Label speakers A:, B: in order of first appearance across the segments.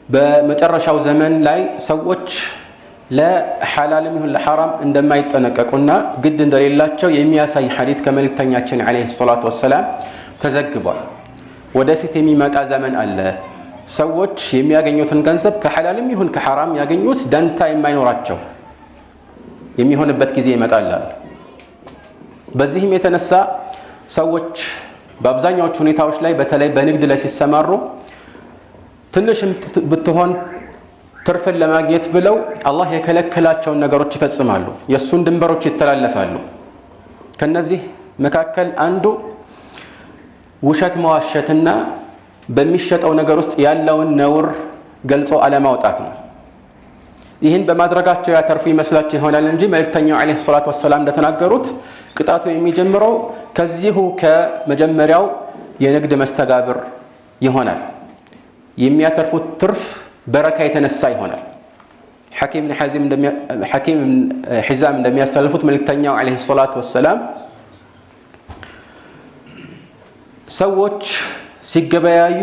A: በመጨረሻው ዘመን ላይ ሰዎች ለሐላልም ይሁን ለሐራም እንደማይጠነቀቁና ግድ እንደሌላቸው የሚያሳይ ሐዲስ ከመልእክተኛችን አለይሂ ሰላቱ ወሰላም ተዘግቧል። ወደፊት የሚመጣ ዘመን አለ። ሰዎች የሚያገኙትን ገንዘብ ከሐላልም ይሁን ከሐራም ያገኙት ደንታ የማይኖራቸው የሚሆንበት ጊዜ ይመጣል። በዚህም የተነሳ ሰዎች በአብዛኛዎቹ ሁኔታዎች ላይ በተለይ በንግድ ላይ ሲሰማሩ ትንሽም ብትሆን ትርፍን ለማግኘት ብለው አላህ የከለከላቸውን ነገሮች ይፈጽማሉ። የሱን ድንበሮች ይተላለፋሉ። ከነዚህ መካከል አንዱ ውሸት መዋሸትና በሚሸጠው ነገር ውስጥ ያለውን ነውር ገልጾ አለማውጣት ነው። ይህን በማድረጋቸው ያተርፉ ይመስላቸው ይሆናል እንጂ መልእክተኛው አለይሂ ሰላቱ ወሰላም እንደተናገሩት ቅጣቱ የሚጀምረው ከዚሁ ከመጀመሪያው የንግድ መስተጋብር ይሆናል። የሚያተርፉት ትርፍ በረካ የተነሳ ይሆናል። ሐኪም ሒዛም እንደሚያስተላልፉት መልእክተኛው አለይሂ ሰላቱ ወሰላም ሰዎች ሲገበያዩ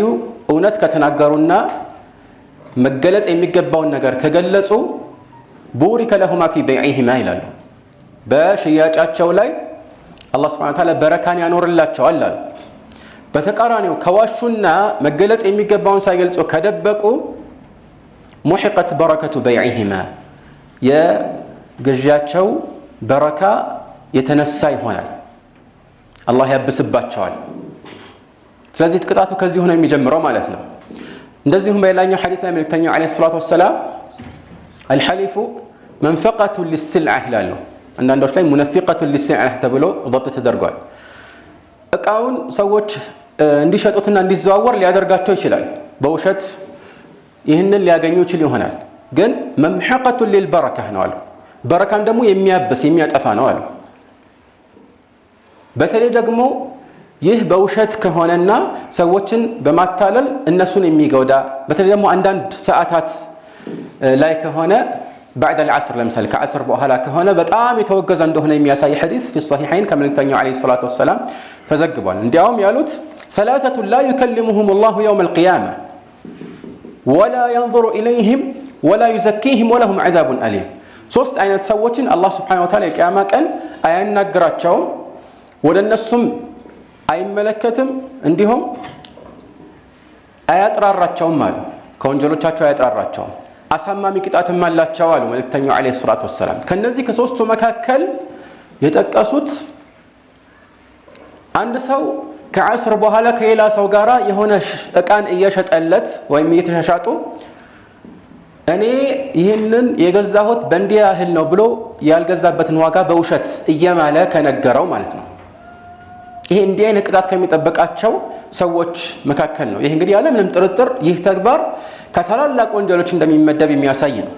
A: እውነት ከተናገሩና መገለጽ የሚገባውን ነገር ከገለጹ ቡሪከ ለሁማ ፊ በይዒሂማ ይላሉ። በሽያጫቸው ላይ አላህ ሱብሓነሁ ወተዓላ በረካን ያኖርላቸዋል አሉ። በተቃራኒው ከዋሹና መገለጽ የሚገባውን ሳይገልጹ ከደበቁ ሙሒቀት በረከቱ በይዒሂማ የግዢያቸው በረካ የተነሳ ይሆናል። አላህ ያብስባቸዋል። ስለዚህ ቅጣቱ ከዚሁ ነው የሚጀምረው ማለት ነው። እንደዚሁም በሌላኛው ሐዲስ ላይ መልእክተኛው አለይሂ ሰላቱ ወሰላም አልሐሊፉ መንፈቀቱ ሊስልዓ ይላሉ። አንዳንዶች ላይ ሙነፊቀቱ ሊስልዓ ተብሎ ضبط ተደርጓል። እቃውን ሰዎች እንዲሸጡትና እንዲዘዋወር ሊያደርጋቸው ይችላል። በውሸት ይህንን ሊያገኙ ይችል ይሆናል። ግን መምሐቀቱ ሊልበረካ ነው አሉ። በረካን ደግሞ የሚያብስ የሚያጠፋ ነው አሉ። በተለይ ደግሞ ይህ በውሸት ከሆነና ሰዎችን በማታለል እነሱን የሚጎዳ በተለይ ደግሞ አንዳንድ ሰዓታት ላይ ከሆነ بعد العصر ለምሳሌ ከዓስር በኋላ ከሆነ በጣም የተወገዘ እንደሆነ የሚያሳይ ሐዲስ في الصحيحين ከመልእክተኛው አለይሂ ሰላቱ ወሰላም ተዘግቧል። እንዲያውም ያሉት ثلاثة لا يكلمهم الله يوم القيامة ولا ينظر إليهم ولا يزكيهم ولهم عذاب أليم። ሶስት አይነት ሰዎችን አላህ Subhanahu Wa Ta'ala የቂያማ ቀን አያናግራቸውም፣ ወደ እነሱም አይመለከትም፣ እንዲሁም አያጥራራቸውም አሉ። ከወንጀሎቻቸው አያጥራራቸውም፣ አሳማሚ ቅጣትም አላቸው አሉ መልእክተኛው አለይሂ ሰላቱ ወሰላም። ከነዚህ ከሶስቱ መካከል የጠቀሱት አንድ ሰው ከዓስር በኋላ ከሌላ ሰው ጋራ የሆነ እቃን እየሸጠለት ወይም እየተሻሻጡ እኔ ይህንን የገዛሁት በእንዲህ ያህል ነው ብሎ ያልገዛበትን ዋጋ በውሸት እየማለ ከነገረው ማለት ነው። ይሄ እንዲህ አይነት ቅጣት ከሚጠበቃቸው ሰዎች መካከል ነው። ይሄ እንግዲህ ያለ ምንም ጥርጥር ይህ ተግባር ከታላላቅ ወንጀሎች እንደሚመደብ የሚያሳይ ነው።